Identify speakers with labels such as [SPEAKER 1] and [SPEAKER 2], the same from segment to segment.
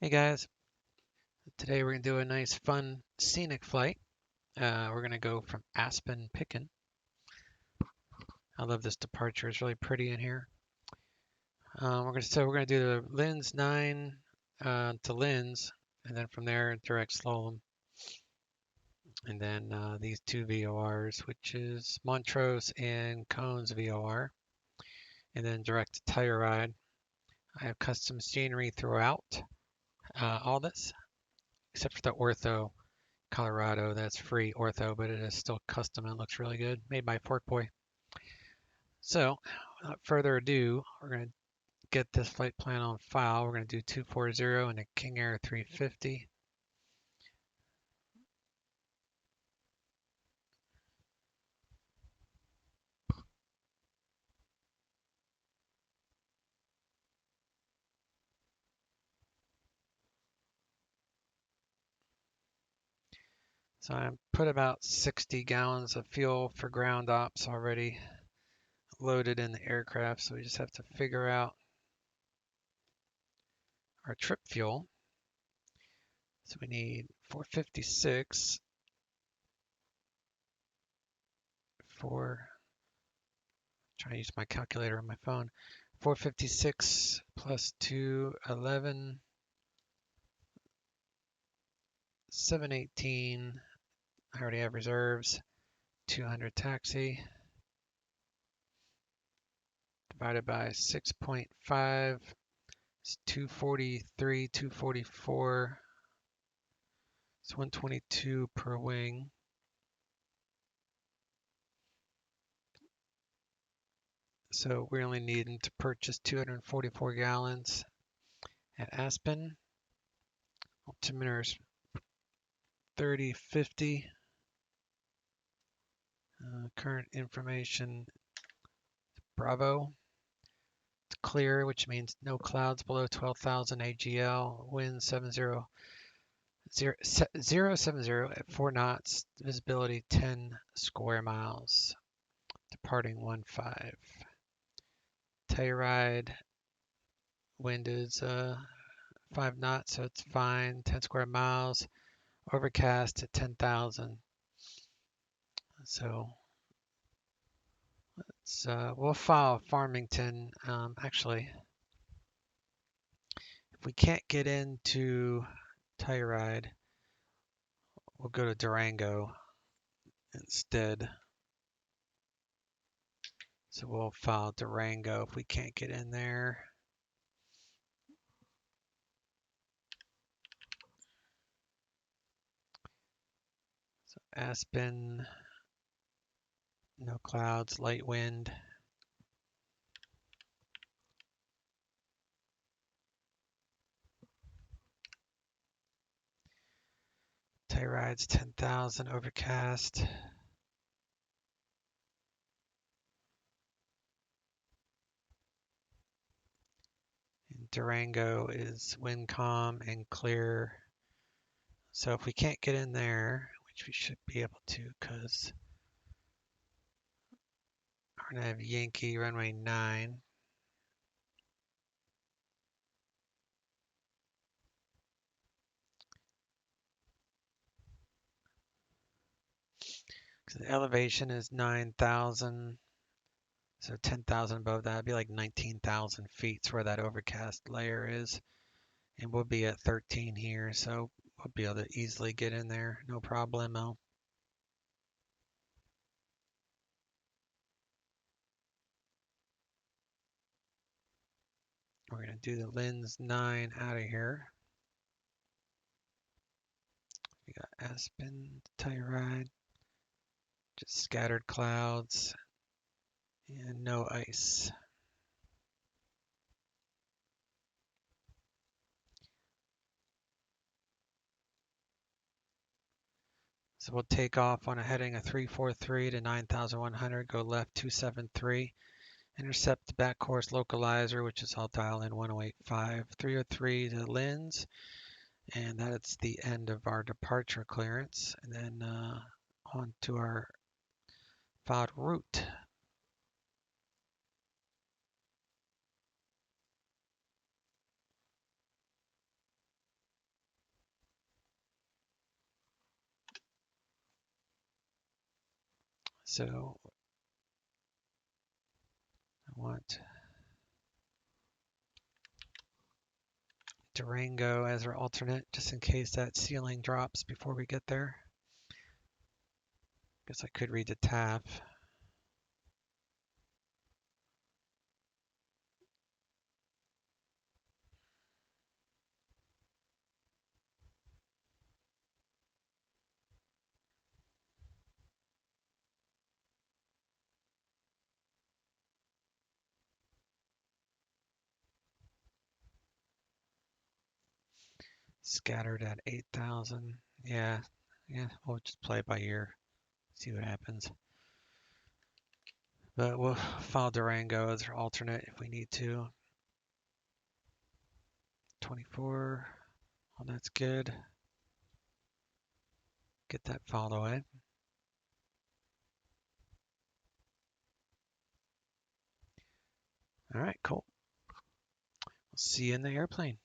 [SPEAKER 1] Hey guys, today we're going to do a nice fun scenic flight. We're going to go from Aspen, Pitkin. I love this departure, it's really pretty in here. We're going to do the Linz 9 to Linz, and then from there direct slalom, and then these two VORs, which is Montrose and Cones VOR, and then direct to Telluride. I have custom scenery throughout all this, except for the ortho Colorado. That's free ortho, but it is still custom and looks really good. Made by Fork Boy. So, without further ado, we're going to get this flight plan on file. We're going to do 240 and a King Air 350. So I put about 60 gallons of fuel for ground ops already loaded in the aircraft. So we just have to figure out our trip fuel. So we need 456 for, trying to use my calculator on my phone. 456 plus 211, 718. I already have reserves. 200 taxi divided by 6.5 is 243, 244. It's 122 per wing. So we're only needing to purchase 244 gallons at Aspen. Altimeter's 3050. Current information, Bravo. It's clear, which means no clouds below 12,000 AGL. Wind 070 at 4 knots. Visibility 10 square miles. Departing 15. Telluride. Wind is 5 knots, so it's fine. 10 square miles. Overcast at 10,000. So we'll file Farmington. Actually, if we can't get into Telluride, we'll go to Durango instead. So we'll file Durango if we can't get in there. So Aspen, no clouds, light wind. Telluride's 10,000, overcast. And Durango is wind calm and clear. So if we can't get in there, which we should be able to, because we're going to have Yankee runway 9. So the elevation is 9,000. So 10,000 above that would be like 19,000 feet where that overcast layer is. And we'll be at 13 here, so we'll be able to easily get in there, no problemo. We're going to do the Linz 9 out of here. We got Aspen, Telluride, just scattered clouds and no ice. So we'll take off on a heading of 343 to 9,100, go left 273, intercept the back course localizer, which is I'll dial in 1085, 303 to Linz, and that's the end of our departure clearance. And then on to our filed route. So I want Durango as our alternate, just in case that ceiling drops before we get there. Guess I could read the tab. Scattered at 8,000. Yeah, we'll just play it by ear, see what happens. But we'll file Durango as our alternate if we need to. 24. Well, that's good. Get that filed away. All right, cool. We'll see you in the airplane.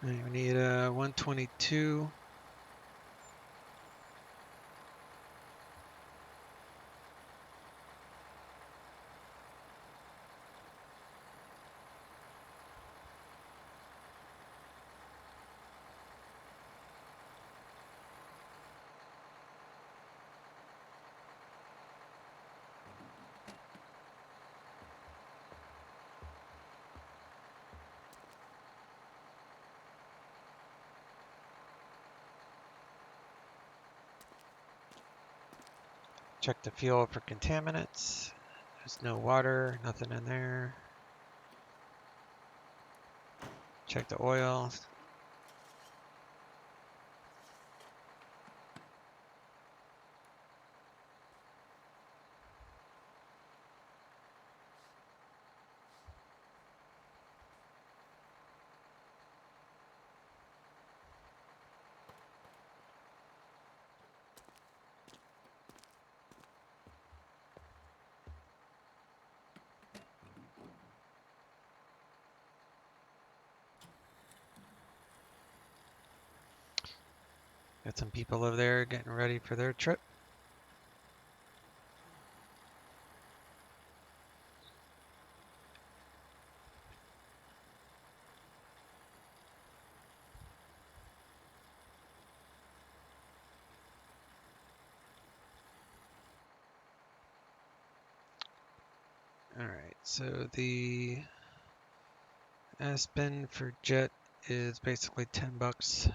[SPEAKER 1] All right, we need 122. Check the fuel for contaminants. There's no water, nothing in there. Check the oil. Got some people over there getting ready for their trip. All right, so the Aspen for jet is basically 10 bucks.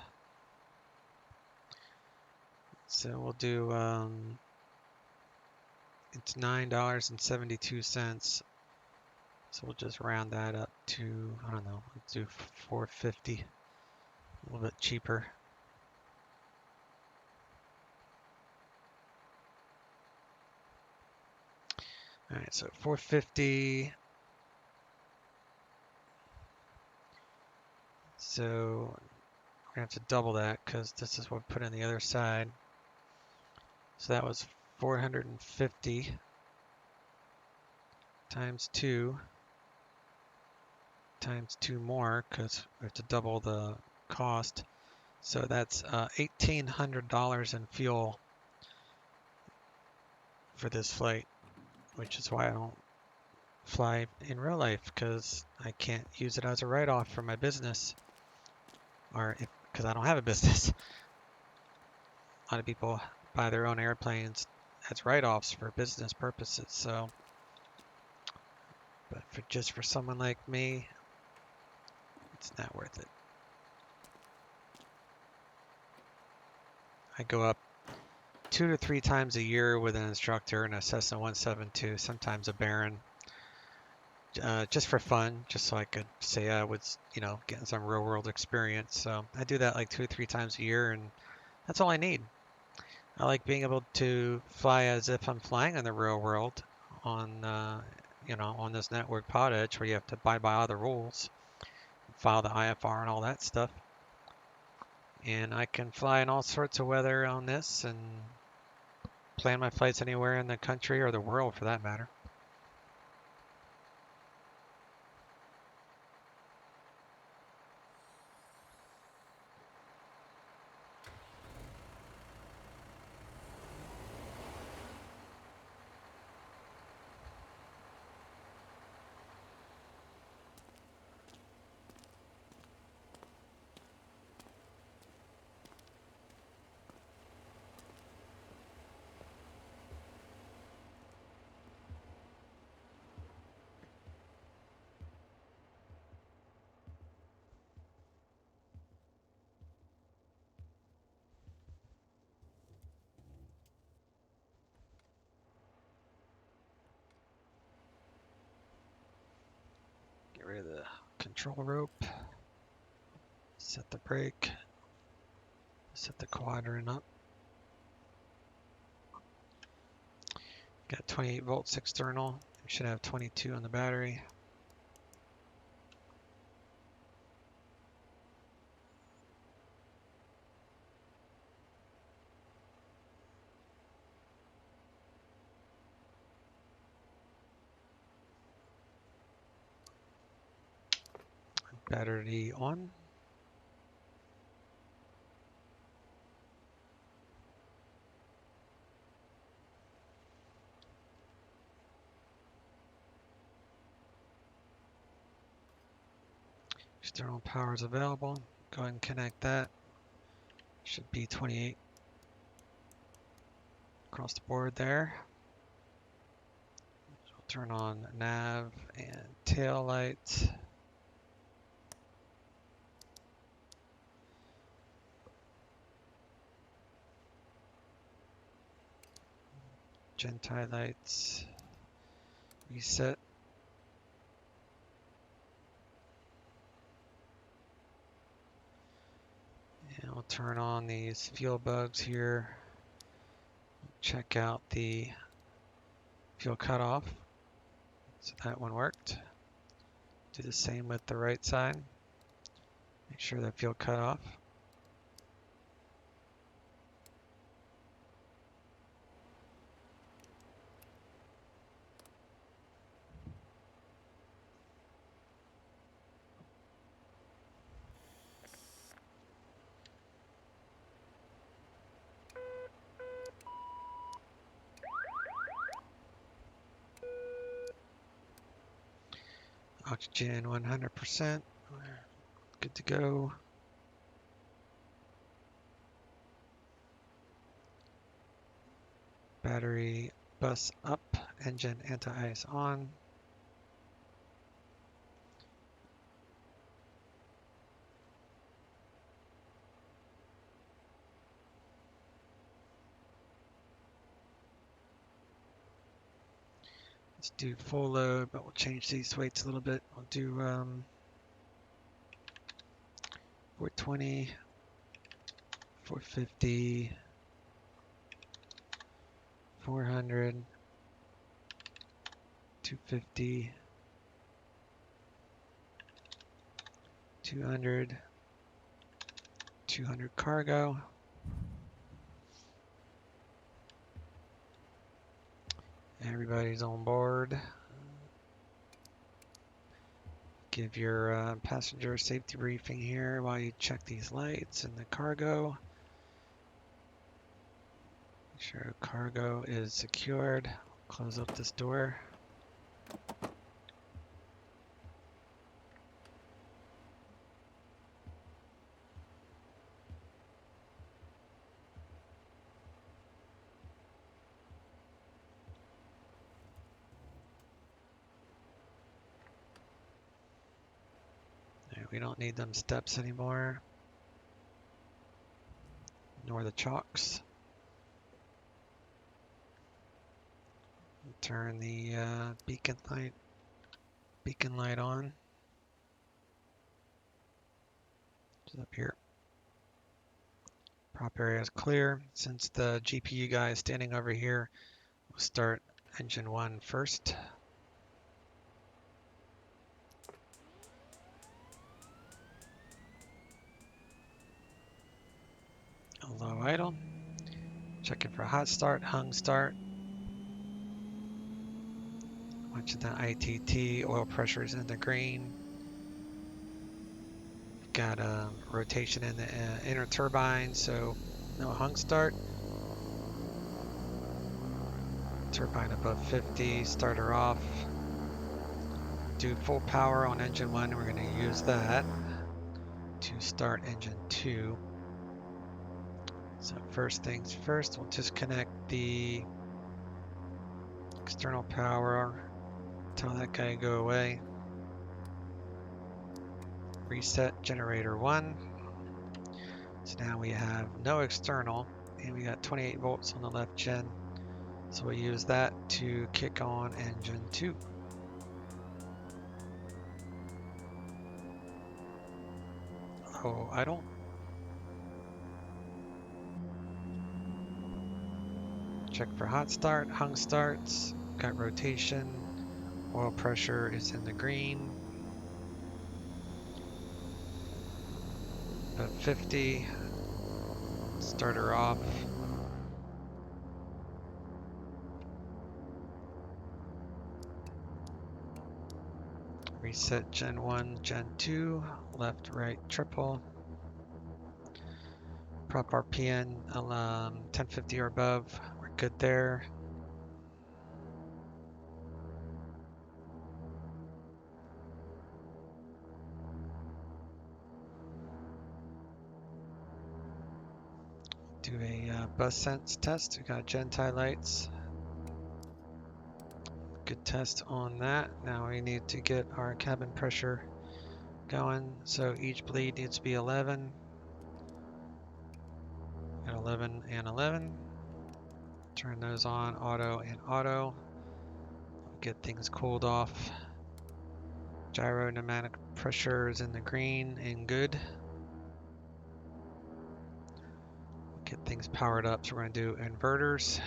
[SPEAKER 1] So we'll do, it's $9.72. So we'll just round that up to, I don't know, let's do 450, a little bit cheaper. All right, so 450. So we're gonna have to double that because this is what we put on the other side. So that was 450 times 2 times 2 more because we have to double the cost. So that's $1,800 in fuel for this flight, which is why I don't fly in real life, because I can't use it as a write-off for my business, or because I don't have a business. A lot of people buy their own airplanes as write-offs for business purposes. So, but just for someone like me, it's not worth it. I go up 2 to 3 times a year with an instructor in a Cessna 172, sometimes a Baron. just for fun, just so I could say I was, getting some real world experience. So I do that like 2 or 3 times a year, and that's all I need. I like being able to fly as if I'm flying in the real world on, on this network pod edge where you have to abide by all the rules, file the IFR and all that stuff. And I can fly in all sorts of weather on this and plan my flights anywhere in the country or the world for that matter. Get rid of the control rope, set the brake, set the quadrant up. Got 28 volts external. We should have 22 on the battery. Battery on. External power is available. Go ahead and connect that. Should be 28 across the board there. So we'll turn on nav and tail lights. Gentai lights. Reset. And we'll turn on these fuel bugs here. Check out the fuel cutoff. So that one worked. Do the same with the right side. Make sure that fuel cutoff. Oxygen 100%. Good to go. Battery bus up. Engine anti-ice on. Let's do full load, but we'll change these weights a little bit. We'll do 420, 450, 400, 250, 200, 200 cargo. Everybody's on board. Give your passenger safety briefing here while you check these lights and the cargo. Make sure cargo is secured. Close up this door. We don't need them steps anymore, nor the chocks. Turn the beacon light Beacon light on. It's up here. Prop area is clear. Since the GPU guy is standing over here, we'll start engine 1 first. Low idle. Checking for hot start, hung start. Watching the ITT, oil pressure is in the green. Got a rotation in the inner turbine, so no hung start. Turbine above 50, starter off. Do full power on engine 1, we're going to use that to start engine 2. So first things first, we'll just connect the external power, tell that guy to go away. Reset generator 1. So now we have no external, and we got 28 volts on the left gen. So we'll use that to kick on engine 2. Low idle. Check for hot start, hung starts, got rotation, oil pressure is in the green. About 50, starter off. Reset Gen 1, Gen 2, left, right, triple. Prop RPN 1050 or above, we're good there. Do a bus sense test, we got Genti lights. Good test on that. Now we need to get our cabin pressure going. So each bleed needs to be 11. At 11 and 11. Turn those on, auto and auto. Get things cooled off. Gyro pneumatic pressure is in the green and good. Get things powered up, so we're going to do inverters.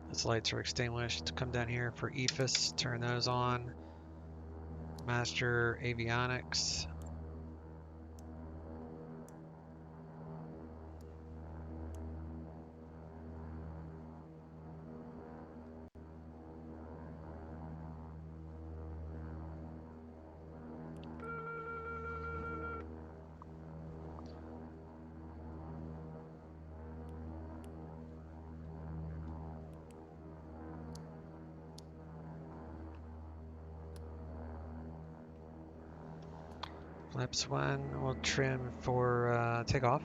[SPEAKER 1] Those lights are extinguished. Come down here for EFIS, turn those on. Master avionics. Flaps 1, we'll trim for takeoff.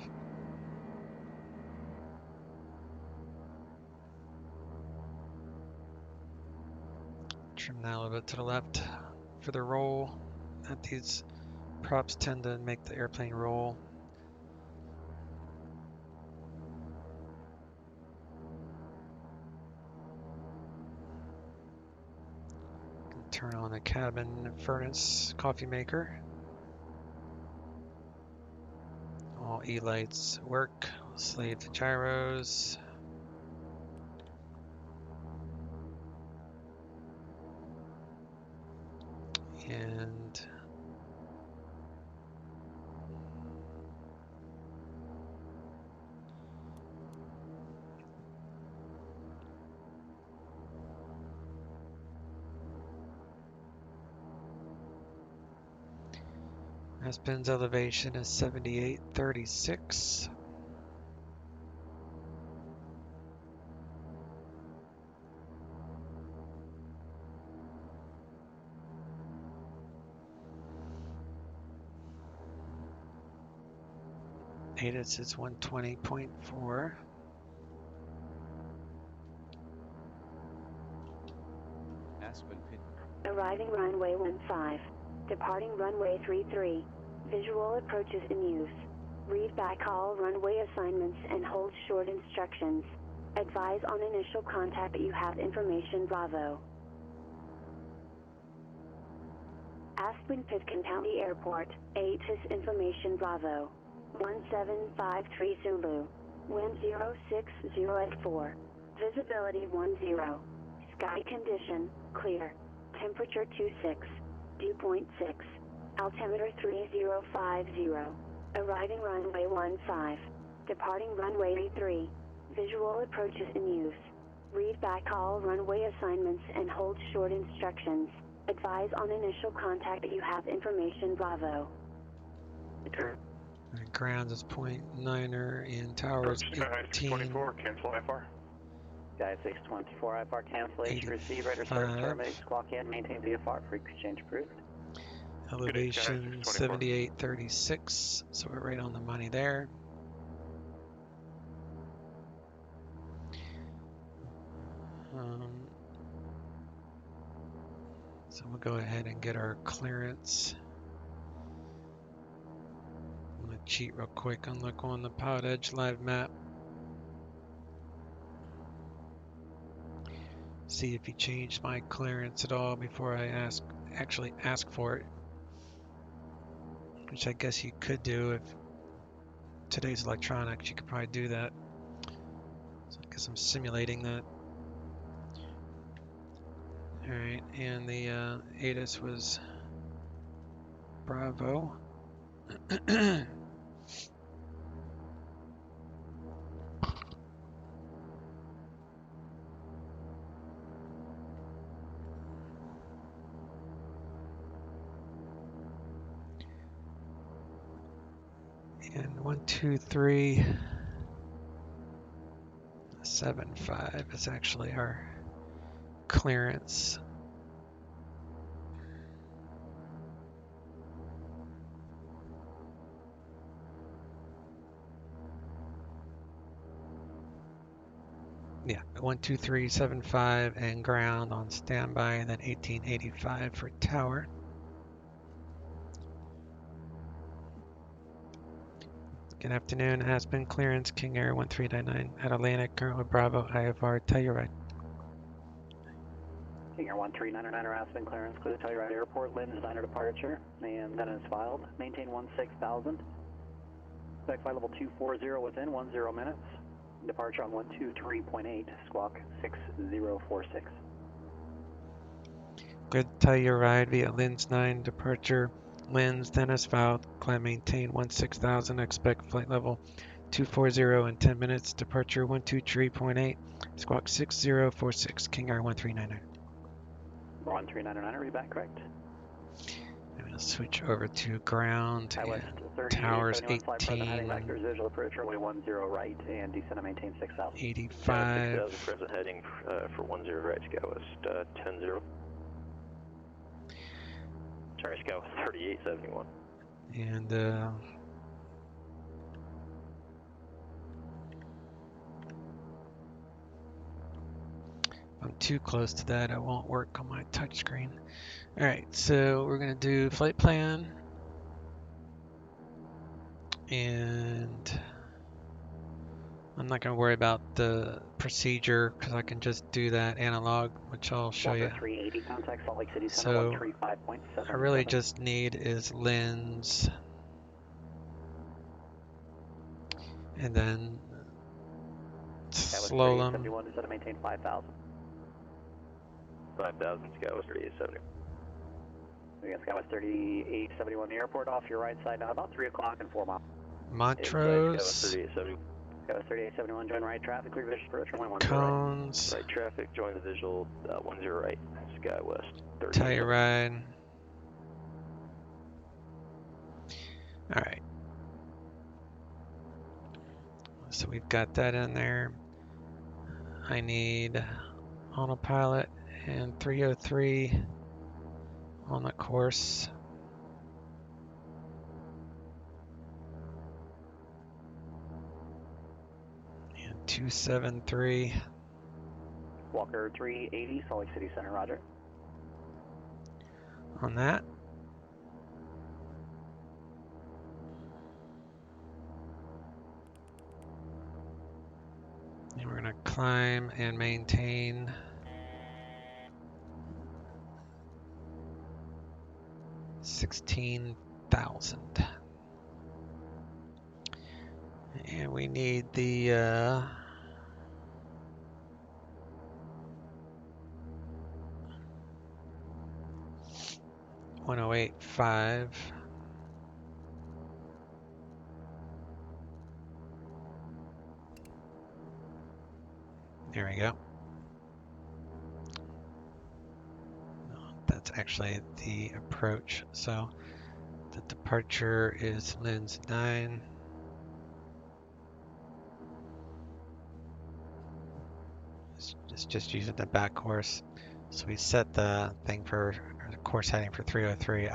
[SPEAKER 1] Trim that a little bit to the left for the roll. These props tend to make the airplane roll. Turn on the cabin furnace coffee maker. All E lights work. Slave the gyros. And Aspen's elevation is 7836. ATIS is 120.4.
[SPEAKER 2] Aspen Pitkin.
[SPEAKER 3] Arriving runway 15. Departing runway 33. Visual approaches in use. Read back all runway assignments and hold short instructions. Advise on initial contact that you have information Bravo. Aspen Pitkin County Airport, ATIS Information Bravo. 1753 Zulu. Wind 060 at 4. Visibility 10. Sky condition, clear. Temperature 26. Dew point 6. Altimeter 3050. Arriving runway 15. Departing runway 3. Visual approaches in use. Read back all runway assignments and hold short instructions. Advise on initial contact that you have information Bravo.
[SPEAKER 1] And ground is 0.9er and tower is 18.
[SPEAKER 4] 624, cancel IFR.
[SPEAKER 5] Sky 624, IFR cancellation received, radar start terminate, squawk in, maintain VFR, frequency change approved.
[SPEAKER 1] Elevation 7836, so we're right on the money there. So we'll go ahead and get our clearance. I'm going to cheat real quick and look on the Pilot Edge live map. See if he changed my clearance at all before I actually ask for it. Which I guess you could do if today's electronics, you could probably do that. So I guess I'm simulating that. Alright, and the ATIS was Bravo. And 12375 is actually our clearance. Yeah, 12375 and ground on standby, and then 1885 for tower. Good afternoon, Aspen clearance, King Air 1399 at Atlantic, current with Bravo, IFR, Telluride.
[SPEAKER 5] King Air 1399 Aspen clearance, clear to Telluride Airport, LIN designer departure, and that is filed. Maintain 16,000. Expect flight level 240 within 10 minutes. Departure on 123.8, squawk 6046.
[SPEAKER 1] Good Telluride via LINS 9, departure LINS, then as filed, climb maintain 16,000, expect flight level 240 in 10 minutes, departure 123.8, squawk 6046, King Air 1399.
[SPEAKER 5] 1399, read back correct.
[SPEAKER 1] I'm going to switch over to ground
[SPEAKER 5] West
[SPEAKER 1] and towers
[SPEAKER 5] 38, 71, flight heading back to
[SPEAKER 1] 18,
[SPEAKER 5] visual approach, runway 10 right, and descend and maintain 6,000.
[SPEAKER 1] 85,
[SPEAKER 6] 6,000 present heading for 10 right, Sky West 10-0. Sorry, Sky West 3871.
[SPEAKER 1] and if I'm too close to that, it won't work on my touchscreen. Alright, so we're going to do flight plan, and I'm not going to worry about the procedure because I can just do that analog, which I'll show you.
[SPEAKER 5] 380, contact Salt Lake City Center,
[SPEAKER 1] So
[SPEAKER 5] 135.7.
[SPEAKER 1] I really just need is LINS, and then Slowlum.
[SPEAKER 5] 71, descend and maintain 5,000.
[SPEAKER 6] 5,000, Sky West 3870.
[SPEAKER 5] We got Sky West 3871, the airport off your right side now, about 3 o'clock and 4 miles.
[SPEAKER 1] Montrose,
[SPEAKER 6] Sky West 3870.
[SPEAKER 5] Sky West 3871, join right traffic, clear visual approach, runway 10 right.
[SPEAKER 1] Cones,
[SPEAKER 6] Right traffic, join the visual 10 right, Sky West 3870.
[SPEAKER 1] Telluride. Alright. So we've got that in there. I need autopilot and 303 on the course. And 273
[SPEAKER 5] Walker 380, Salt Lake City Center, roger.
[SPEAKER 1] on that. And we're going to climb and maintain 16,000. And we need the 108.5. There we go. That's actually the approach. So the departure is Lens 9. It's just using the back course. So we set the thing for the course heading for 303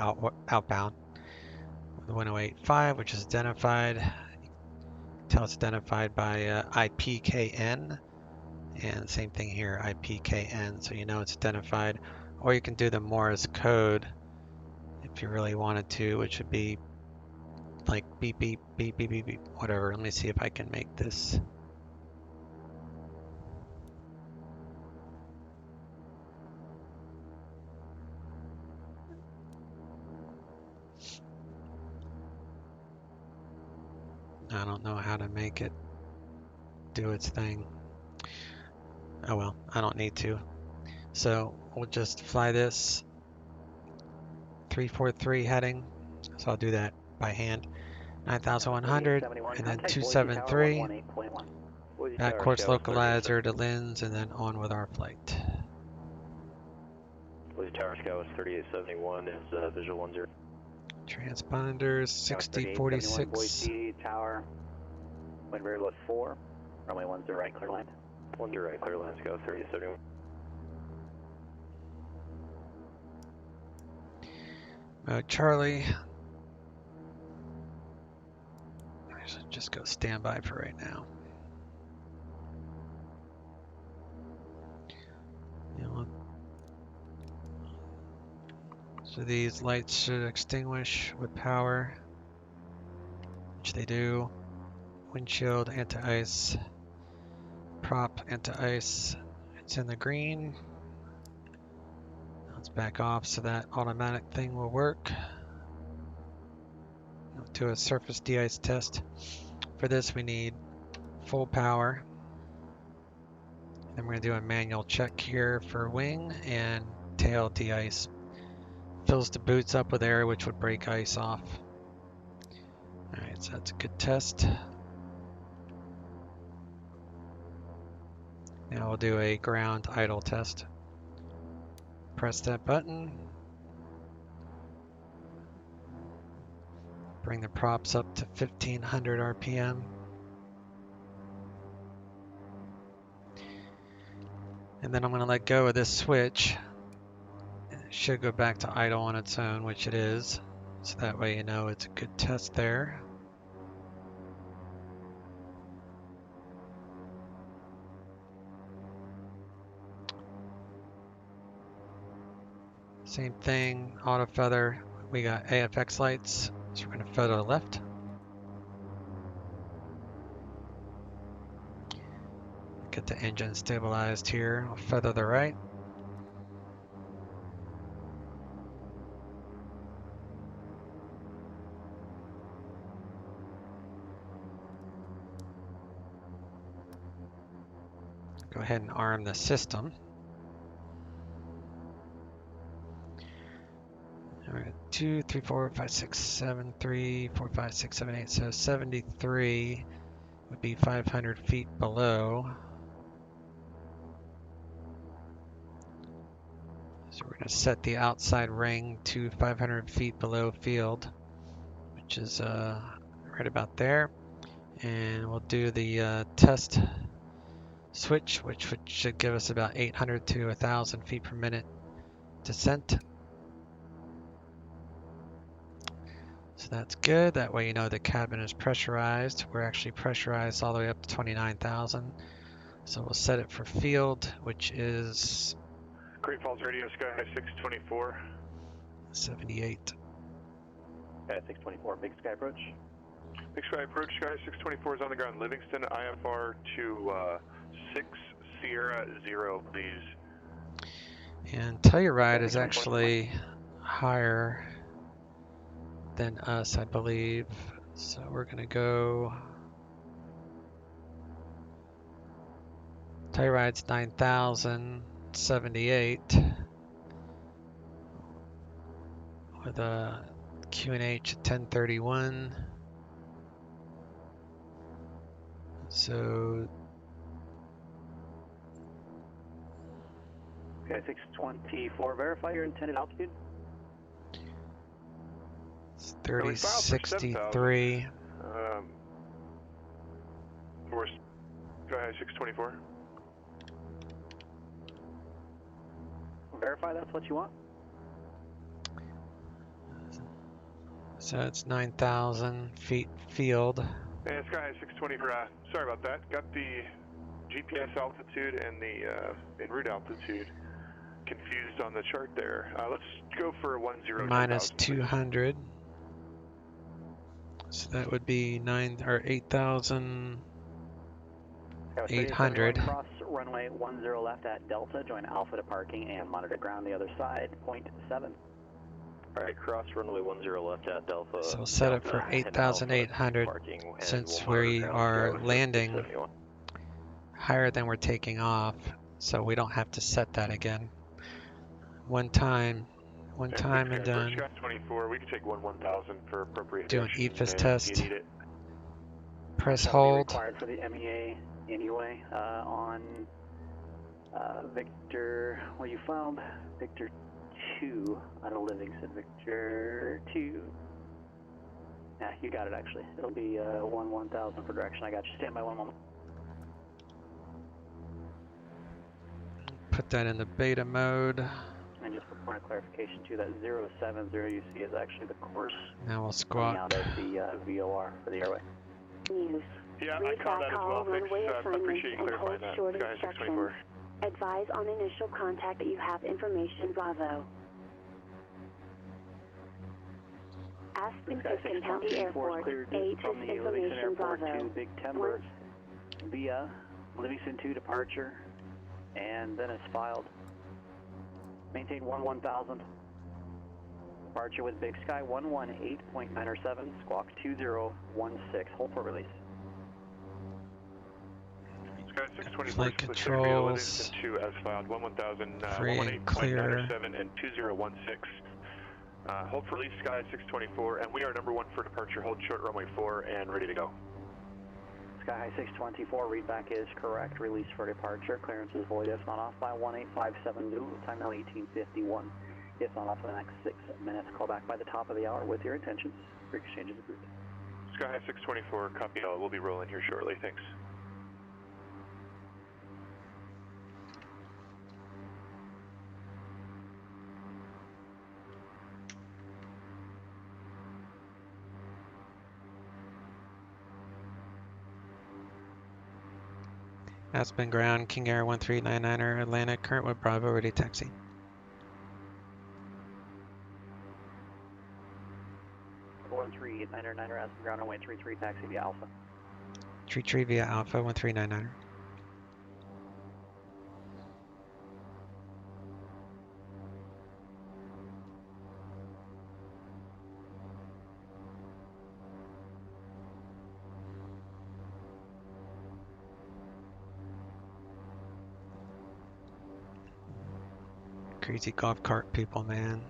[SPEAKER 1] outbound with 108.5, which is identified. Tell it's identified by IPKN, and same thing here, IPKN, so you know it's identified. Or you can do the Morse code if you really wanted to, which would be like beep beep beep beep beep beep, whatever. Let me see if I can make this. I don't know how to make it do its thing. Oh well, I don't need to. So we'll just fly this 343 heading. So I'll do that by hand. 9,100 and then 273. Back course localizer to Lens and then on with our flight.
[SPEAKER 6] Boise Tower Sky was 3871 is visual 10.
[SPEAKER 1] Transponders 6046.
[SPEAKER 5] Boise Tower, wind variable at 4, runway 10 right, clear land.
[SPEAKER 6] 10 right, clear land, Sky 3871.
[SPEAKER 1] Charlie. I should just go standby for right now. So these lights should extinguish with power, which they do. Windshield, anti-ice, prop, anti-ice. It's in the green. Now let's back off so that automatic thing will work. We'll do a surface de-ice test. For this we need full power. Then we're going to do a manual check here for wing and tail de-ice. Fills the boots up with air, which would break ice off. Alright, so that's a good test. Now we'll do a ground idle test. Press that button. Bring the props up to 1500 RPM. And then I'm going to let go of this switch. It should go back to idle on its own, which it is. So that way you know it's a good test there. Same thing, auto feather. We got AFX lights, so we're going to feather left. Get the engine stabilized here. I'll feather the right. Go ahead and arm the system. All right, 2, 3, 4, 5, 6, 7, 3, 4, 5, 6, 7, 8. So 73 would be 500 feet below. So we're going to set the outside ring to 500 feet below field, which is right about there. And we'll do the test switch, which should give us about 800 to 1,000 feet per minute descent. So that's good. That way you know the cabin is pressurized. We're actually pressurized all the way up to 29,000. So we'll set it for field, which is
[SPEAKER 4] Great Falls Radio Sky 624.
[SPEAKER 1] 78.
[SPEAKER 5] Sky 624, Big Sky approach.
[SPEAKER 4] Big Sky approach, Sky 624 is on the ground. Livingston, IFR to 6 Sierra 0, please.
[SPEAKER 1] And Telluride is actually higher. than us, I believe. So we're gonna go. Telluride's 9,078 with a QNH at 1031. So
[SPEAKER 5] Okay, 624, verify your intended altitude.
[SPEAKER 1] it's
[SPEAKER 4] we filed for
[SPEAKER 1] 3063.
[SPEAKER 4] For Sky High 624.
[SPEAKER 5] Verify that's what you want.
[SPEAKER 1] So it's 9,000 feet field.
[SPEAKER 4] And Sky High 624, sorry about that. Got the GPS altitude and the en route altitude confused on the chart there. Let's go for 10.
[SPEAKER 1] Minus 200. So that would be 8,800.
[SPEAKER 5] Cross runway 10 left at Delta, join Alpha to parking and monitor ground the other side, 0.7.
[SPEAKER 6] Alright, cross runway 10 left at Delta.
[SPEAKER 1] So set it for 8,800 since we are landing higher than we're taking off, so we don't have to set that again. One time and done.
[SPEAKER 4] Sky 24, we can take 1000 for appropriate.
[SPEAKER 1] Do an EFIS test.
[SPEAKER 4] You need it.
[SPEAKER 1] Press
[SPEAKER 5] That will be
[SPEAKER 1] hold.
[SPEAKER 5] required for the MEA anyway. On Victor, what you found? Victor 2 out of Livingston. Victor 2. Yeah, you got it actually. It'll be 1000 for direction. I got you. Stand by 1 moment.
[SPEAKER 1] Put that in the beta mode.
[SPEAKER 5] And just for point of clarification too, that 070 you see is actually the course
[SPEAKER 1] Now we'll
[SPEAKER 5] coming
[SPEAKER 1] squawk.
[SPEAKER 5] out of the VOR for the airway.
[SPEAKER 3] News.
[SPEAKER 4] Yeah, I
[SPEAKER 3] Read
[SPEAKER 4] caught
[SPEAKER 3] back
[SPEAKER 4] that as
[SPEAKER 3] all
[SPEAKER 4] well. Thanks.
[SPEAKER 3] runway assignments
[SPEAKER 4] Appreciate you
[SPEAKER 3] and
[SPEAKER 4] clarifying
[SPEAKER 3] hold
[SPEAKER 4] that.
[SPEAKER 3] short
[SPEAKER 4] Sky High
[SPEAKER 3] instructions.
[SPEAKER 4] 624.
[SPEAKER 3] Advise on initial contact that you have information Bravo. Aspen Pitkin County Airport, 8
[SPEAKER 5] from
[SPEAKER 3] is
[SPEAKER 5] the Livingston
[SPEAKER 3] information
[SPEAKER 5] Airport
[SPEAKER 3] Bravo.
[SPEAKER 5] to Big Timber via Livingston 2 departure, and then it's filed. Maintain 1000. Departure with Big Sky 118.907, squawk 2016. Hold for release.
[SPEAKER 4] Sky 624,
[SPEAKER 1] Flight controls.
[SPEAKER 4] 2 as filed, 11000,
[SPEAKER 1] Free and clear.
[SPEAKER 4] 118.907 and 2016. Hold for release, Sky 624, and we are number 1 for departure. Hold short runway 4 and ready to go.
[SPEAKER 5] Sky High 624, readback is correct. Release for departure. Clearance is void if not off by 18572. Time now 1851. If not off for the next 6 minutes. Call back by the top of the hour with your intentions. Your exchange is approved.
[SPEAKER 4] Sky High 624, copy all. We'll be rolling here shortly. Thanks.
[SPEAKER 1] Aspen ground, King Air 1399er, Atlantic, current with Bravo, ready taxi.
[SPEAKER 5] One 389er Aspen ground runway 33 taxi via Alpha.
[SPEAKER 1] Tree via Alpha 1399er. Crazy golf cart people, man.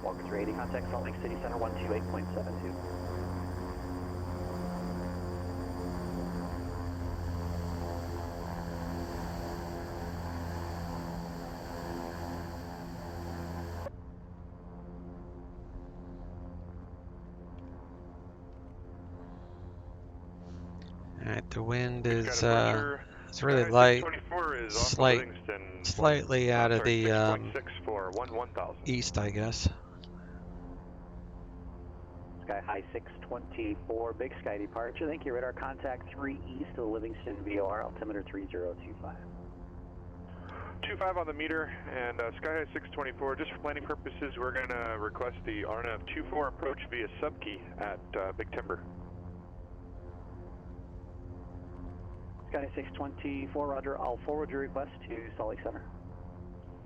[SPEAKER 5] Walker 380, contact Salt Lake City Center 128.72.
[SPEAKER 1] Alright, the wind
[SPEAKER 4] We've
[SPEAKER 1] is
[SPEAKER 4] got a pressure.
[SPEAKER 1] it's really
[SPEAKER 4] Sky
[SPEAKER 1] light,
[SPEAKER 4] 624 is off of
[SPEAKER 1] slight,
[SPEAKER 4] Livingston.
[SPEAKER 1] slightly out of the
[SPEAKER 4] 6.6 for 1000.
[SPEAKER 1] east, I guess.
[SPEAKER 5] Sky High 624, Big Sky departure. Thank you. Radar contact 3 east of the Livingston VOR, altimeter 3025.
[SPEAKER 4] 25 on the meter, and Sky High 624, just for planning purposes, we're going to request the RNAV 24 approach via subkey at Big Timber.
[SPEAKER 5] Sky 624, roger. I'll forward your request to Salt Lake Center.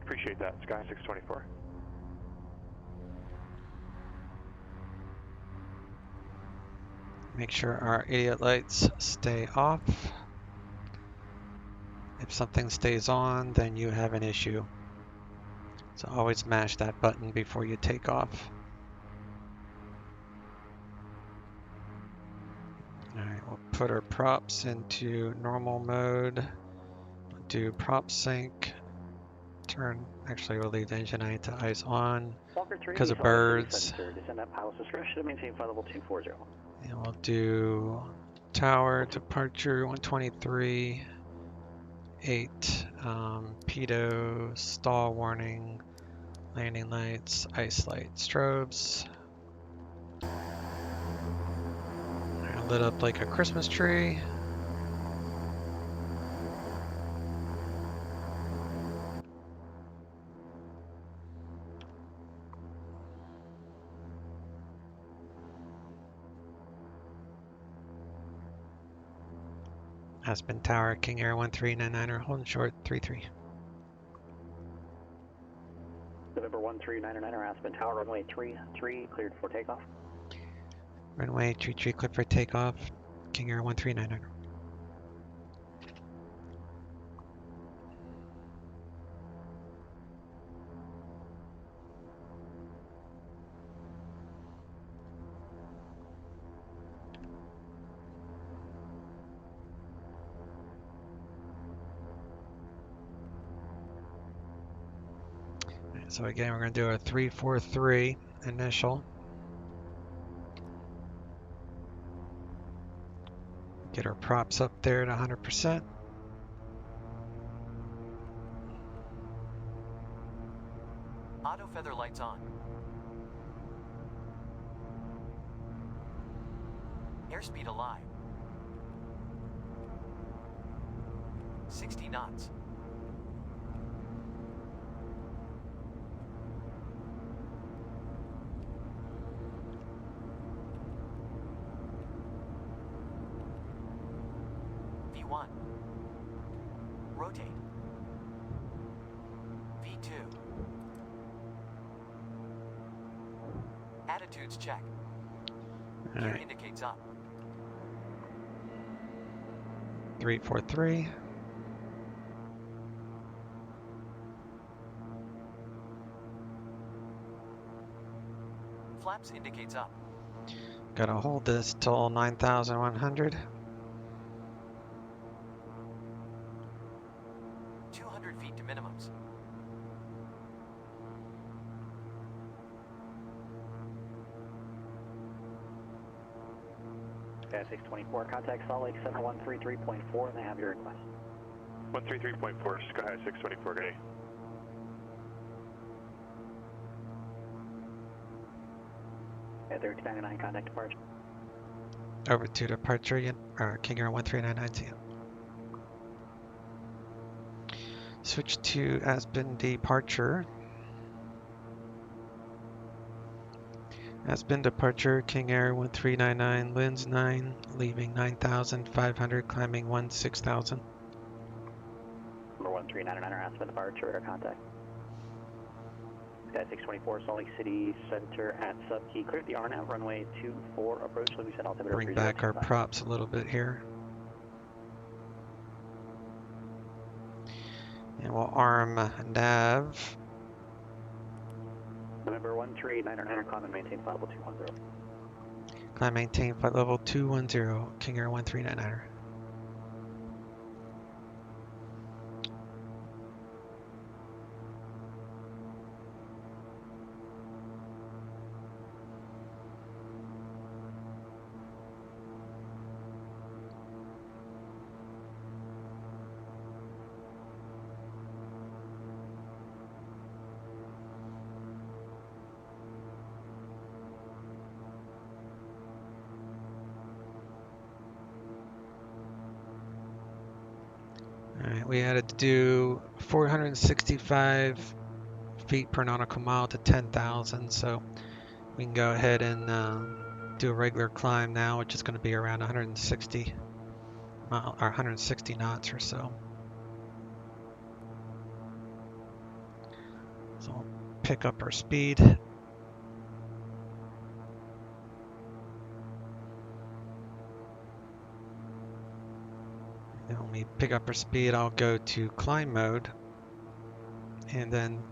[SPEAKER 4] Appreciate that, Sky 624.
[SPEAKER 1] Make sure our idiot lights stay off. If something stays on, then you have an issue. So always mash that button before you take off. Alright, we'll put our props into normal mode. Do prop sync. Actually we'll leave the engine eye to ice on because of birds.
[SPEAKER 5] Descend at pilot's discretion, maintain flight level 240.
[SPEAKER 1] And we'll do tower departure 123, 8, pedo, stall warning, landing lights, ice light, strobes. Lit up like a Christmas tree. Aspen Tower, King Air 1399er, holding short 33.
[SPEAKER 5] November 1399er, Aspen Tower, runway 33, cleared for takeoff.
[SPEAKER 1] Runway 33, cleared for takeoff, King Air 1399er. So again, we're going to do a 343 initial. Get our props up there at 100%.
[SPEAKER 7] Auto feather lights on. Airspeed alive. 60 knots. V1. Rotate. V2. Attitudes check.
[SPEAKER 1] All
[SPEAKER 7] Gear
[SPEAKER 1] right,
[SPEAKER 7] indicates up.
[SPEAKER 1] 343.
[SPEAKER 7] Flaps indicates up.
[SPEAKER 1] Gotta hold this till 9,100.
[SPEAKER 7] 200 feet to minimums.
[SPEAKER 5] Sky 624, contact Salt Lake Center 133.4, and they have your request.
[SPEAKER 4] 133.4, Sky 624, good day.
[SPEAKER 5] At 1399, contact departure.
[SPEAKER 1] Over to departure, King Air 1399. Switch to Aspen departure. Aspen departure, King Air 1399, Lens 9, leaving 9,500, climbing 16,000.
[SPEAKER 5] Number 1399, Aspen departure, radar contact. Sky 624, Salt Lake City Center at subkey. Cleared the RNAV runway 24 approach. Let me set altimeter.
[SPEAKER 1] Bring back our props a little bit here. And we'll arm nav.
[SPEAKER 5] November 13999, climb and maintain flight level 210.
[SPEAKER 1] Climb maintain flight level 210, King Air 1399er. Alright, we had to do 465 feet per nautical mile to 10,000, so we can go ahead and do a regular climb now, which is going to be around 160 mile or 160 knots or so. So we'll pick up our speed. And when we pick up our speed, I'll go to climb mode, and then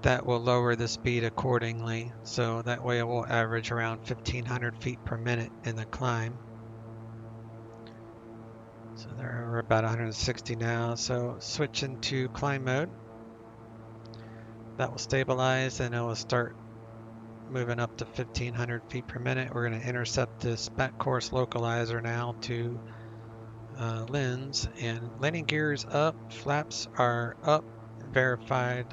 [SPEAKER 1] that will lower the speed accordingly. So that way it will average around 1,500 feet per minute in the climb. So we're about 160 now. So switch into climb mode. That will stabilize and it will start moving up to 1,500 feet per minute. We're going to intercept this back course localizer now to lens, and landing gear is up, flaps are up, verified.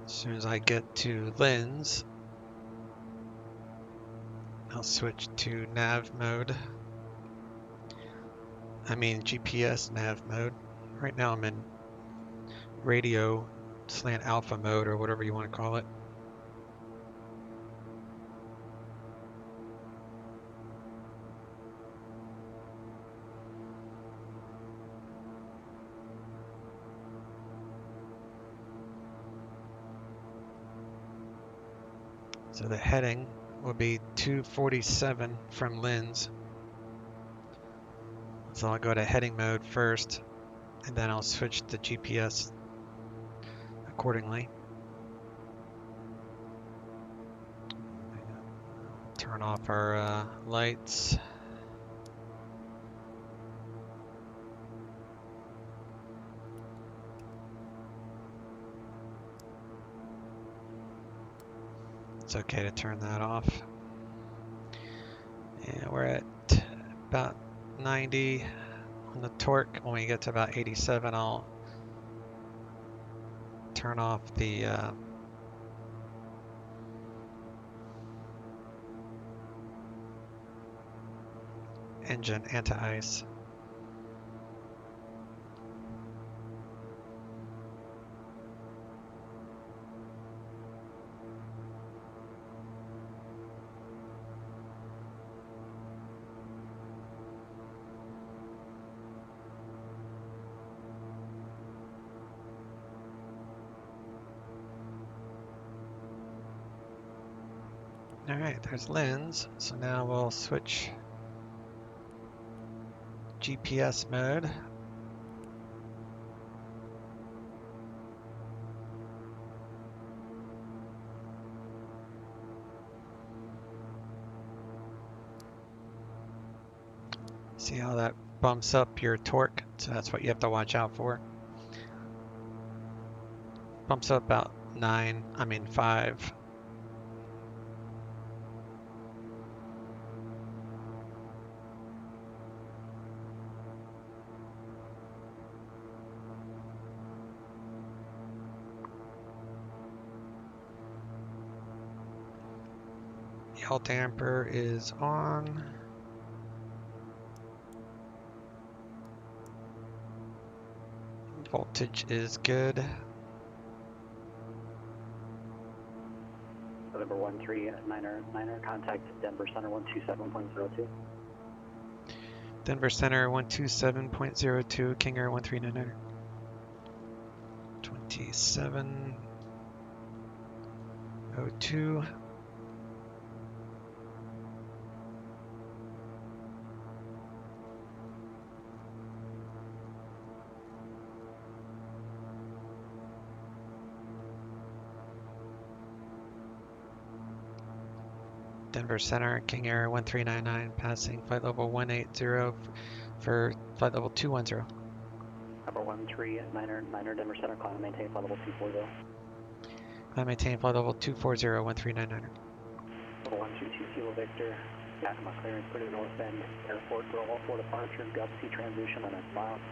[SPEAKER 1] As soon as I get to lens, I'll switch to nav mode. I mean GPS nav mode. Right now I'm in radio slant alpha mode, or whatever you want to call it. So the heading will be 247 from lens. So I'll go to heading mode first, and then I'll switch to GPS accordingly. Turn off our lights. It's okay to turn that off. And we're at about 90 on the torque. When we get to about 87, I'll turn off the engine anti-ice. All right, there's lens. So now we'll switch GPS mode. See how that bumps up your torque? So that's what you have to watch out for. Bumps up about 5. Yaw damper is on. Voltage is good.
[SPEAKER 5] November 139er, contact Denver Center 127.02.
[SPEAKER 1] Denver Center 127.02, King Air 1399. 2702. Denver Center, King Air 1399, passing flight level 180 for flight level 210.
[SPEAKER 5] Number 139er, Denver Center, climb and maintain flight level 240.
[SPEAKER 1] Climb maintain flight level 240, 1399.
[SPEAKER 5] Level 122 Kilo Victor, Yakima clearance, clear to North Bend Airport, Roll for departure, Gupsy transition on a mile.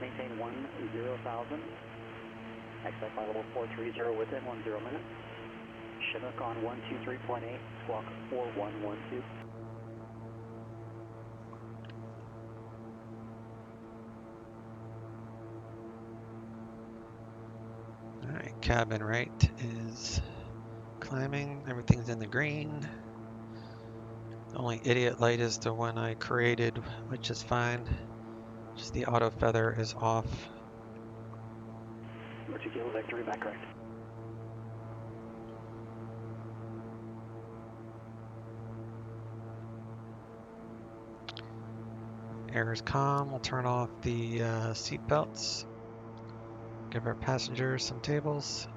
[SPEAKER 5] Maintain 10,000. Exit flight level 430 within 10 minutes. Chinook on 123.8, squawk 4112.
[SPEAKER 1] Alright, cabin right is climbing. Everything's in the green. The only idiot light is the one I created, which is fine. Just the auto feather is off.
[SPEAKER 5] Number 2 Kilo Victor, back correct.
[SPEAKER 1] Air is calm. We'll turn off the seat belts. Give our passengers some tables.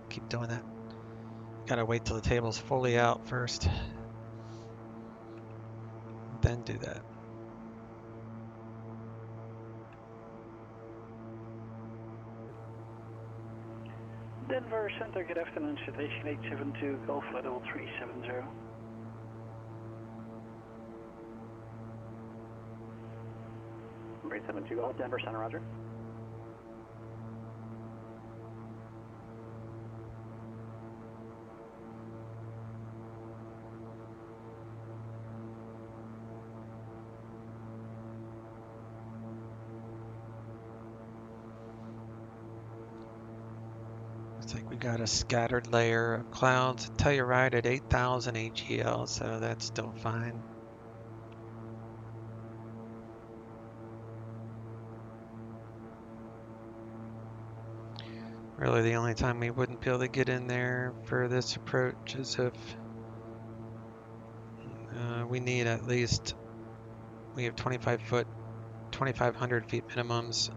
[SPEAKER 1] Keep doing that. Gotta wait till the table's fully out first. Then do that.
[SPEAKER 8] Denver Center, good afternoon, citation 872, Golf flight level 370.
[SPEAKER 5] Number 872 Golf, Denver Center, roger.
[SPEAKER 1] Looks like we got a scattered layer of clouds. Telluride at 8,000 AGL, so that's still fine. Really, the only time we wouldn't be able to get in there for this approach is if we need at least, we have 2,500 feet minimums,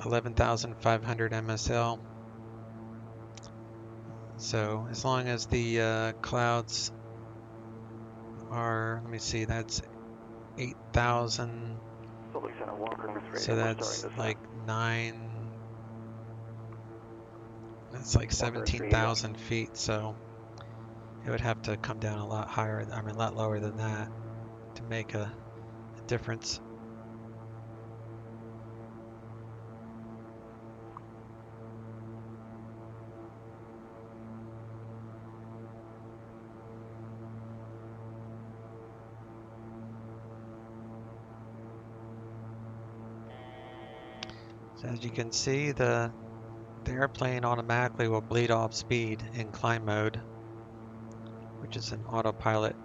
[SPEAKER 1] 11,500 MSL. So as long as the clouds are, let me see, that's 8,000. So that's like 9. That's like 17,000 feet. So it would have to come down a lot higher. I mean, a lot lower than that to make a difference. So as you can see, the airplane automatically will bleed off speed in climb mode, which is an autopilot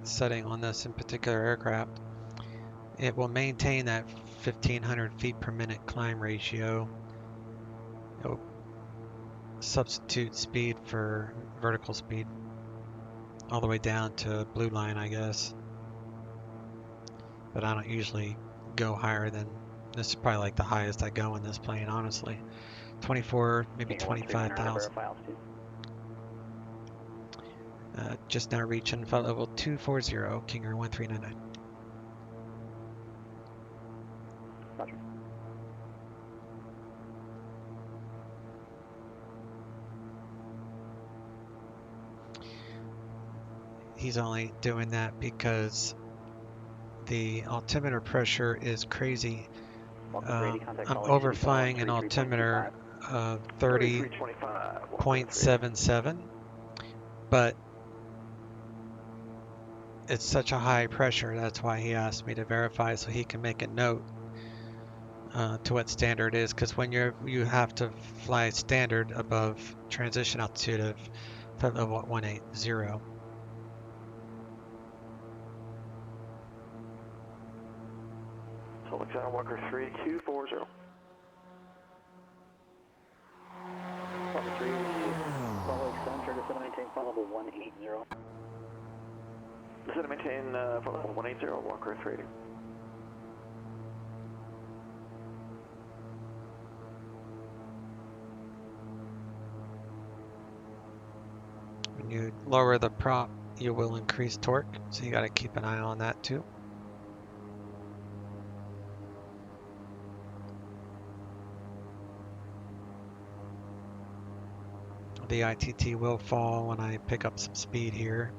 [SPEAKER 1] setting on this in particular aircraft. It will maintain that 1,500 feet per minute climb ratio. It will substitute speed for vertical speed all the way down to blue line, I guess. But I don't usually go higher than, this is probably like the highest I go in this plane, honestly. 24, maybe 25,000. Just now reaching flight level 240, King Air 1399.
[SPEAKER 5] Roger.
[SPEAKER 1] he's only doing that because the altimeter pressure is crazy. I'm overflying an altimeter of 30.77, but it's such a high pressure. That's why he asked me to verify so he can make a note to what standard is, because when you have to fly standard above transition altitude of flight level 180.
[SPEAKER 5] So Alexander Walker 3240. Walker 3, Salt Lake Center, descend and maintain flight level 180. Descend and maintain flight level 180, Walker 3.
[SPEAKER 1] When you lower the prop, you will increase torque, so you got to keep an eye on that too. The ITT will fall when I pick up some speed here.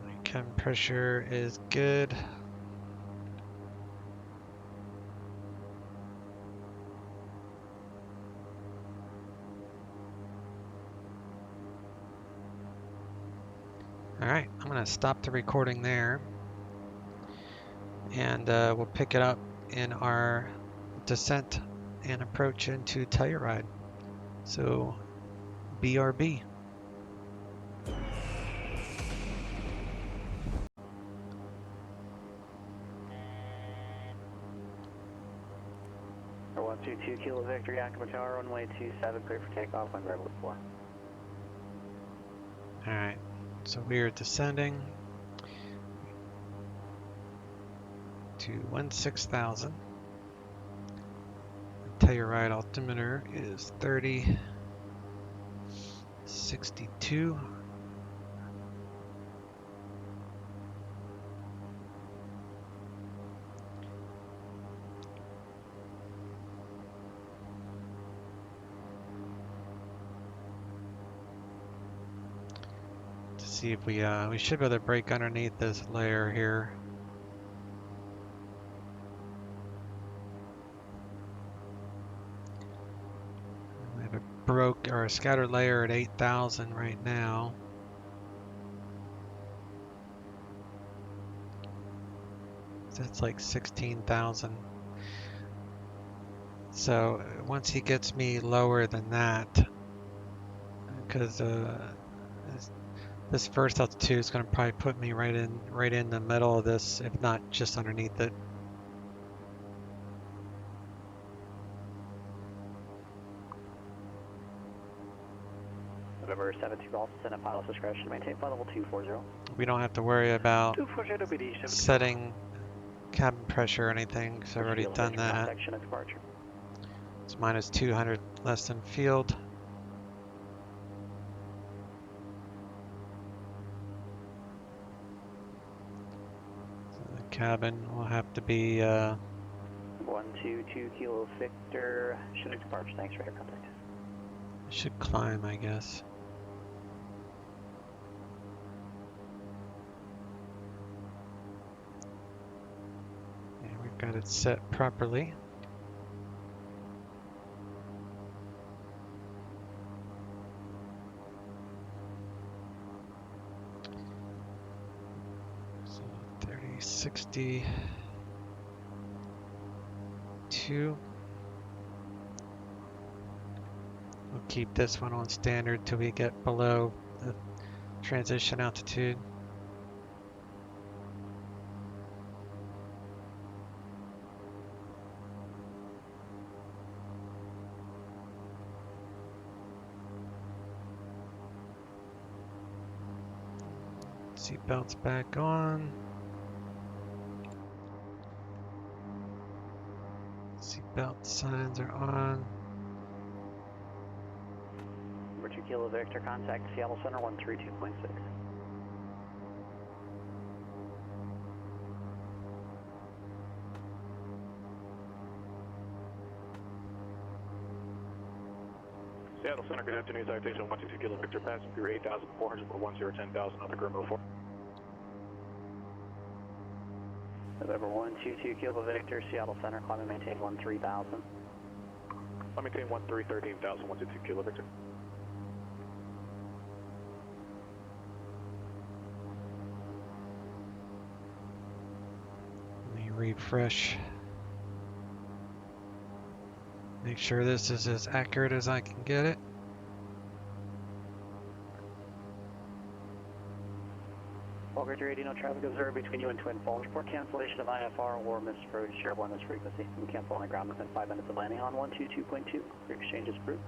[SPEAKER 1] My chem pressure is good. Alright, I'm going to stop the recording there, and we'll pick it up in our descent and approach into Telluride. So, BRB.
[SPEAKER 5] Or 122 Kilo Victor, Yakima Tower, runway 27, clear for takeoff, wind level 4.
[SPEAKER 1] Alright, so we are descending to 16,000. Telluride altimeter is 30.62. To see if we should be able to break underneath this layer here. Broke or a scattered layer at 8,000 right now. That's like 16,000. So once he gets me lower than that, because this first altitude is going to probably put me right in the middle of this, if not just underneath it.
[SPEAKER 5] November 72 Golf, send a pilot's discretion, maintain flight level 240.
[SPEAKER 1] We don't have to worry about
[SPEAKER 8] 240 BD,
[SPEAKER 1] setting cabin pressure or anything, because I've already done that.
[SPEAKER 5] Section at departure.
[SPEAKER 1] It's minus 200 less than field. So the cabin will have to be
[SPEAKER 5] 122 Kilo Victor, should departure, thanks for your contact.
[SPEAKER 1] should climb, I guess. Yeah, we've got it set properly. So 30.62. We'll keep this one on standard till we get below the transition altitude. Seatbelts back on. Seatbelt signs are on.
[SPEAKER 5] Number 2 Kilo Victor, contact Seattle Center 132.6. Center, good afternoon, citation 122 Kilo Victor, passing through 8,400 for 1010,000 on the Grimble 4. November 122 Kilo Victor, Seattle Center, climb and maintain 13,000. Climb maintain 13,000, 122 Kilo Victor.
[SPEAKER 1] Let me refresh. Make sure this is as accurate as I can get it.
[SPEAKER 5] Walker 380, no traffic observed between you and Twin Falls. Report cancellation of IFR or Mr. Road, share one this frequency. We cancel on the ground within 5 minutes of landing on 122.2. Exchange is approved.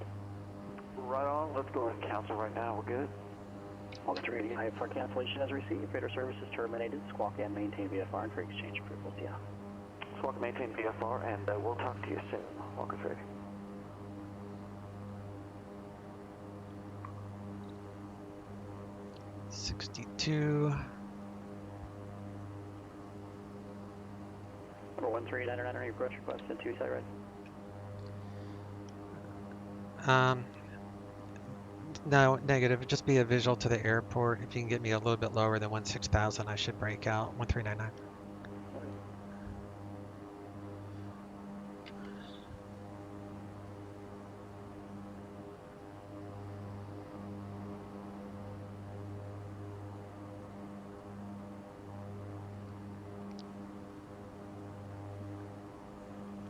[SPEAKER 5] Right on, let's go ahead and cancel right now, we're good. Walker 380, IFR cancellation is received. Freighter service is terminated. Squawk and maintain VFR and free exchange approval. Yeah. Squawk and maintain VFR, and we'll talk to you soon. Walker 380.
[SPEAKER 1] $62.
[SPEAKER 5] Number 13899, approach request in 2 Telluride.
[SPEAKER 1] No, negative. Just be a visual to the airport. If you can get me a little bit lower than 16,000, I should break out. 1399.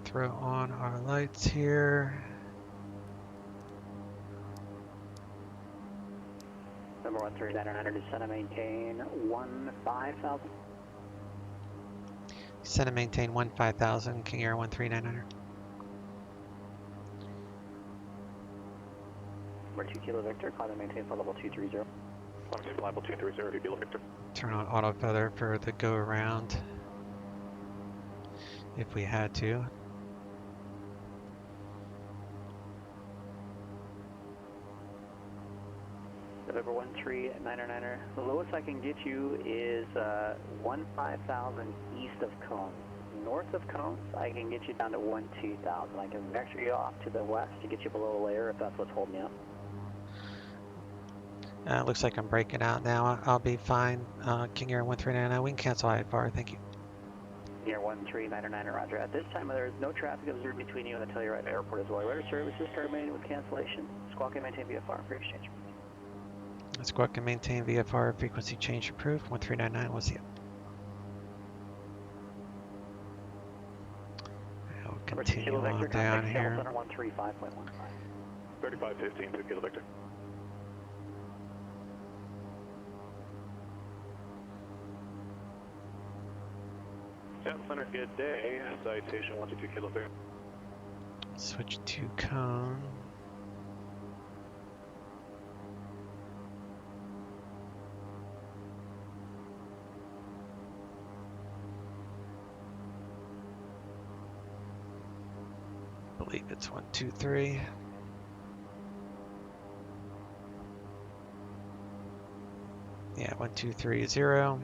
[SPEAKER 1] Throw on our lights here.
[SPEAKER 5] Number 13900, descend and maintain 15,000.
[SPEAKER 1] Send and maintain 15,000. King Air 13900.
[SPEAKER 5] Number 2 Kilo Victor, climb and maintain for level 230. Climb to level 230, 2 Kilo Victor.
[SPEAKER 1] Turn on auto feather for the go around if we had to.
[SPEAKER 5] November 13999, the lowest I can get you is 15,000 east of Cones. North of Cones, I can get you down to 12,000. I can vector you off to the west to get you below a layer if that's what's holding you up.
[SPEAKER 1] Looks like I'm breaking out now. I'll be fine. King Air 1399, we can cancel IFR, thank you.
[SPEAKER 5] King Air 13999, roger. At this time, there is no traffic observed between you and the Telluride Airport as well. Radar service is terminated with cancellation. Squawk and maintain VFR for exchange.
[SPEAKER 1] Squawk and maintain VFR, frequency change approved. 1399, we'll see you. I'll continue on down here.
[SPEAKER 5] 135.15. 3515, 2 Kilo Victor. Seattle Center, good day. Citation 122 Kilo Victor.
[SPEAKER 1] Switch to cone. I believe it's 123. Yeah, 1230.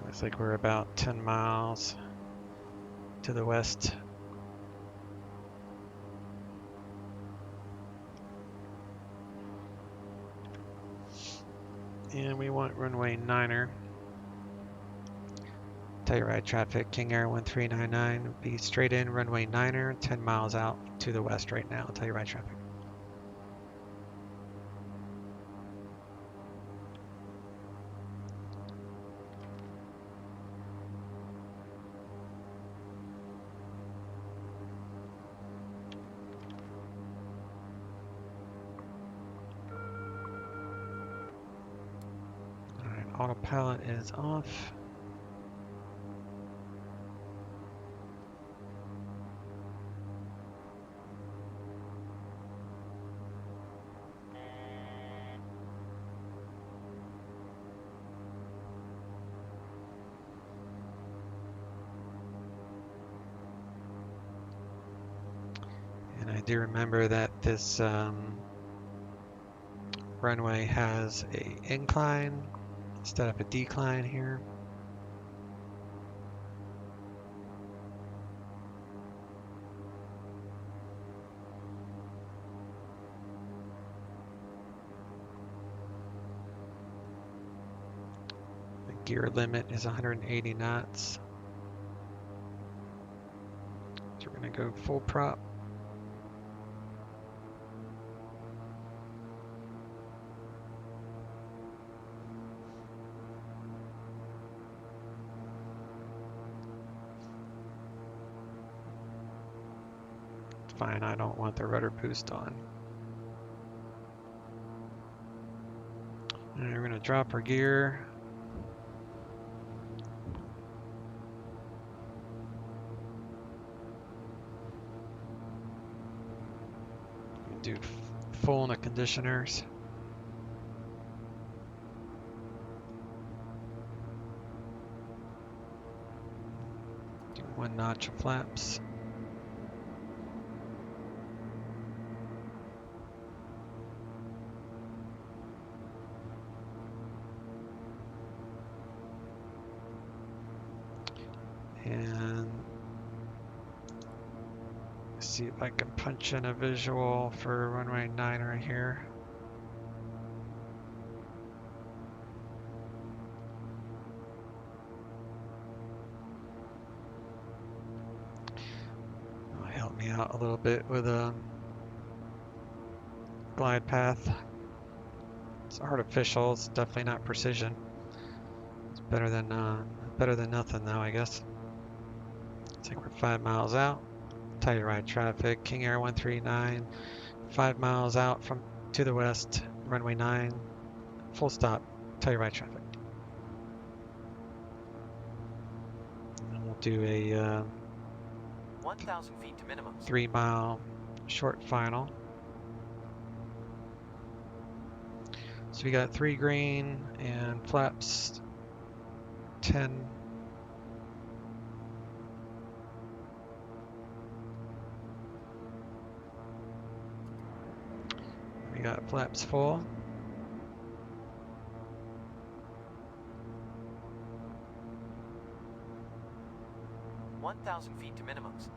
[SPEAKER 1] Looks like we're about 10 miles to the west. And we want runway 9er. Telluride traffic, King Air 1399, be straight in runway 9er, 10 miles out to the west right now, Telluride traffic. Autopilot is off. And I do remember that this runway has a incline instead of a decline here. The gear limit is 180 knots. So we're going to go full prop. Fine, I don't want the rudder boost on. And we're going to drop our gear. Do full in the conditioners. Do 1 notch of flaps. And see if I can punch in a visual for runway 9 right here. That'll help me out a little bit with a glide path. It's artificial, it's definitely not precision. It's better than nothing though, I guess. I think we're 5 miles out. Telluride traffic, King Air 139, 5 miles out from to the west, runway 9, full stop, Telluride traffic. And we'll do a
[SPEAKER 7] 1,000 feet to minimum.
[SPEAKER 1] 3 mile short final. So we got 3 green and flaps 10. We got flaps full.
[SPEAKER 7] $1,000 feet to minimums.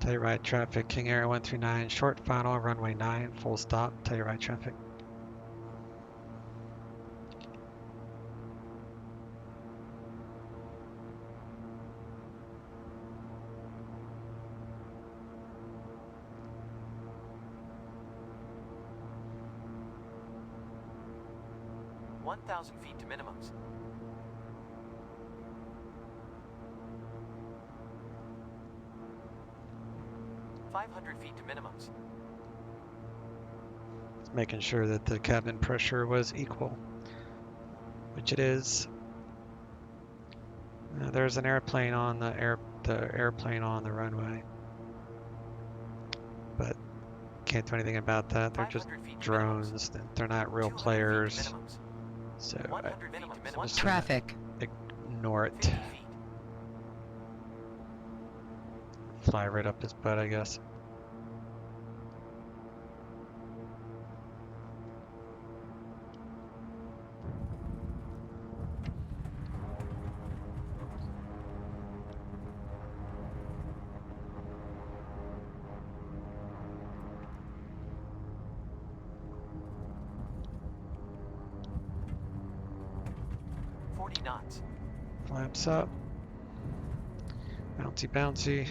[SPEAKER 1] Telluride traffic, King Air 139, short final, runway 9, full stop, Telluride traffic.
[SPEAKER 7] $1,000 feet to minimums. $500 feet to minimums.
[SPEAKER 1] Just making sure that the cabin pressure was equal, which it is. There's an airplane on the airplane on the runway, but can't do anything about that. They're just drones. They're not real players. So I just
[SPEAKER 9] traffic.
[SPEAKER 1] Ignore it. Fly right up his butt, I guess.
[SPEAKER 7] knots.
[SPEAKER 1] Flaps up. Bouncy, bouncy.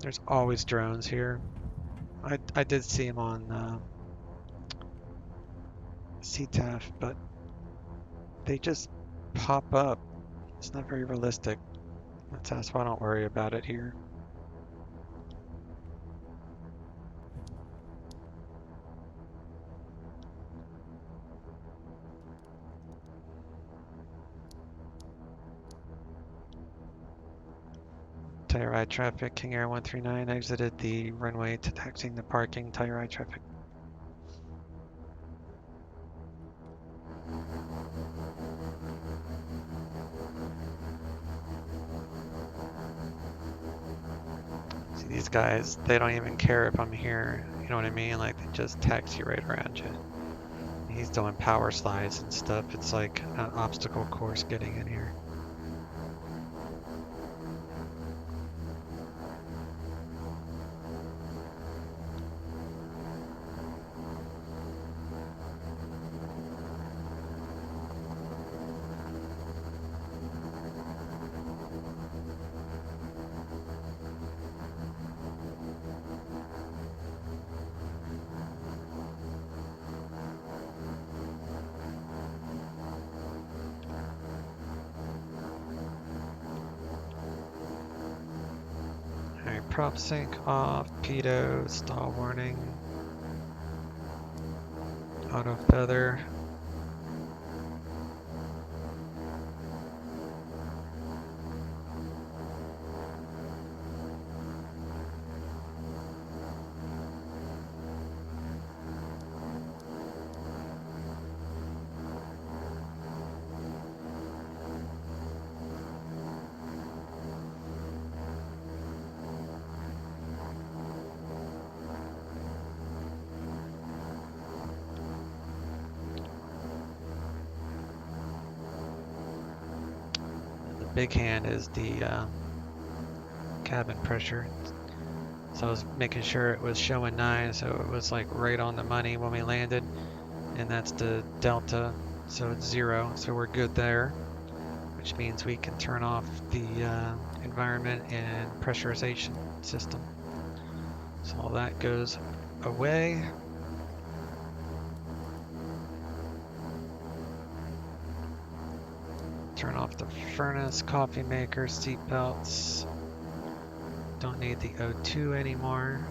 [SPEAKER 1] There's always drones here. I did see them on CTAF, but they just pop up. It's not very realistic. That's why I don't worry about it here. Telluride traffic, King Air 139 exited the runway to taxiing the parking. Telluride traffic. See, these guys, they don't even care if I'm here. You know what I mean? Like, they just taxi right around you. He's doing power slides and stuff. It's like an obstacle course getting in here. Alright, prop sync off, pitot, stall warning, auto feather. Big hand is the cabin pressure. So I was making sure it was showing 9, so it was like right on the money when we landed. And that's the delta, so it's 0, so we're good there. Which means we can turn off the environment and pressurization system. So all that goes away. Turn off the furnace, coffee maker, seat belts. Don't need the O2 anymore.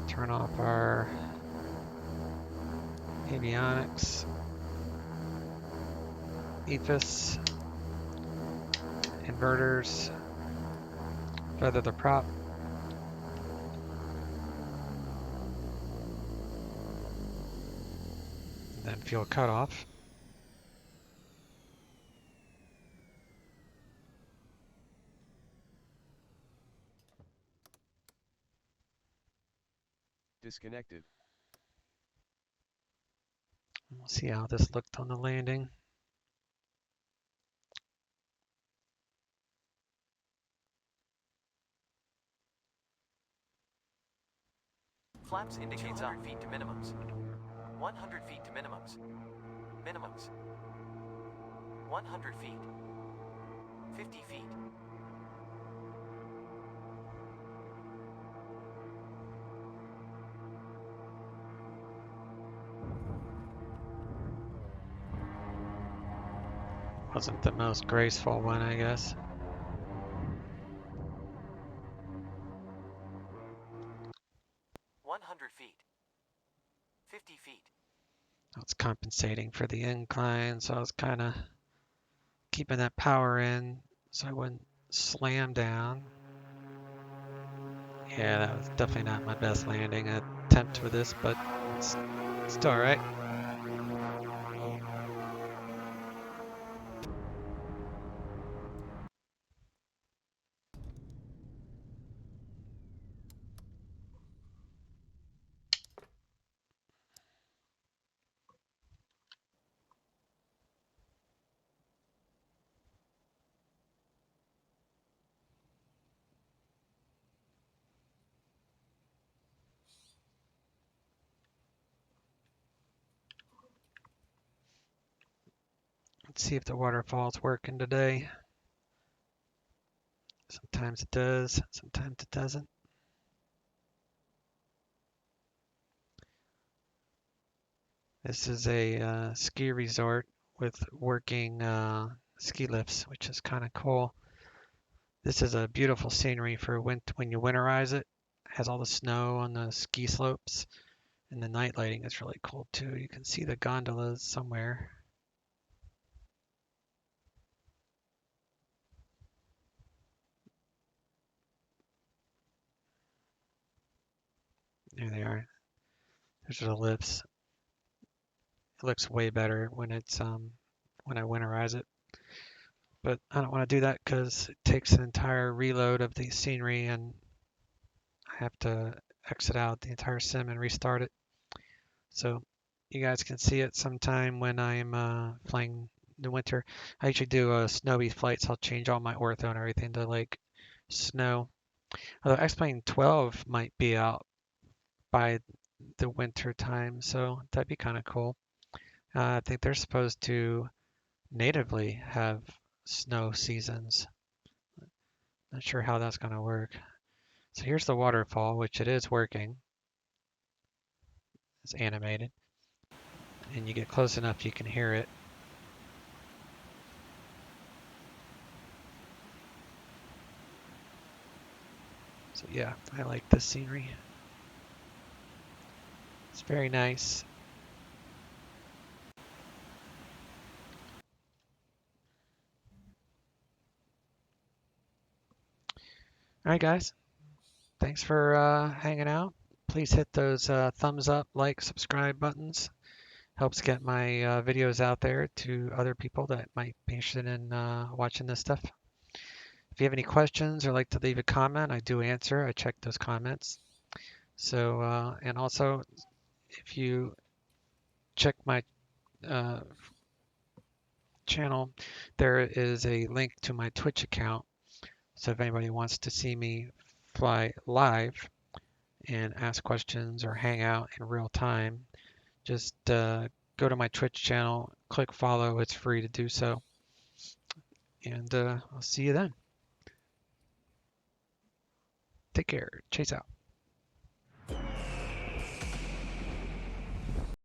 [SPEAKER 1] Turn off our avionics, EFIS, inverters, feather the prop. And then fuel cutoff.
[SPEAKER 2] Disconnected.
[SPEAKER 1] We'll see how this looked on the landing.
[SPEAKER 7] Flaps indicates 100 feet to minimums. 100 feet to minimums. Minimums. 100 feet. 50 feet.
[SPEAKER 1] Wasn't the most graceful one, I guess.
[SPEAKER 7] Feet. 50 feet.
[SPEAKER 1] I was compensating for the incline, so I was kind of keeping that power in so I wouldn't slam down. Yeah, that was definitely not my best landing attempt with this, but it's still alright. Let's see if the waterfall's working today. Sometimes it does, sometimes it doesn't. This is a ski resort with working ski lifts, which is kind of cool. This is a beautiful scenery for when you winterize it. It has all the snow on the ski slopes, and the night lighting is really cool too. You can see the gondolas somewhere. There they are. There's the lifts. It looks way better when it's when I winterize it. But I don't want to do that because it takes an entire reload of the scenery and I have to exit out the entire sim and restart it. So you guys can see it sometime when I'm flying the winter. I usually do snowy flights. I'll change all my ortho and everything to like snow. Although XP11 might be out by the winter time, so that'd be kind of cool. I think they're supposed to natively have snow seasons. Not sure how that's going to work. So here's the waterfall, which it is working. It's animated. And you get close enough you can hear it. So yeah, I like this scenery. It's very nice. All right, guys. Thanks for hanging out. Please hit those thumbs up, like, subscribe buttons. Helps get my videos out there to other people that might be interested in watching this stuff. If you have any questions or like to leave a comment, I do answer. I check those comments. So, and also, if you check my channel, there is a link to my Twitch account. So if anybody wants to see me fly live and ask questions or hang out in real time, just go to my Twitch channel, click follow. It's free to do so. And I'll see you then. Take care. Chase out.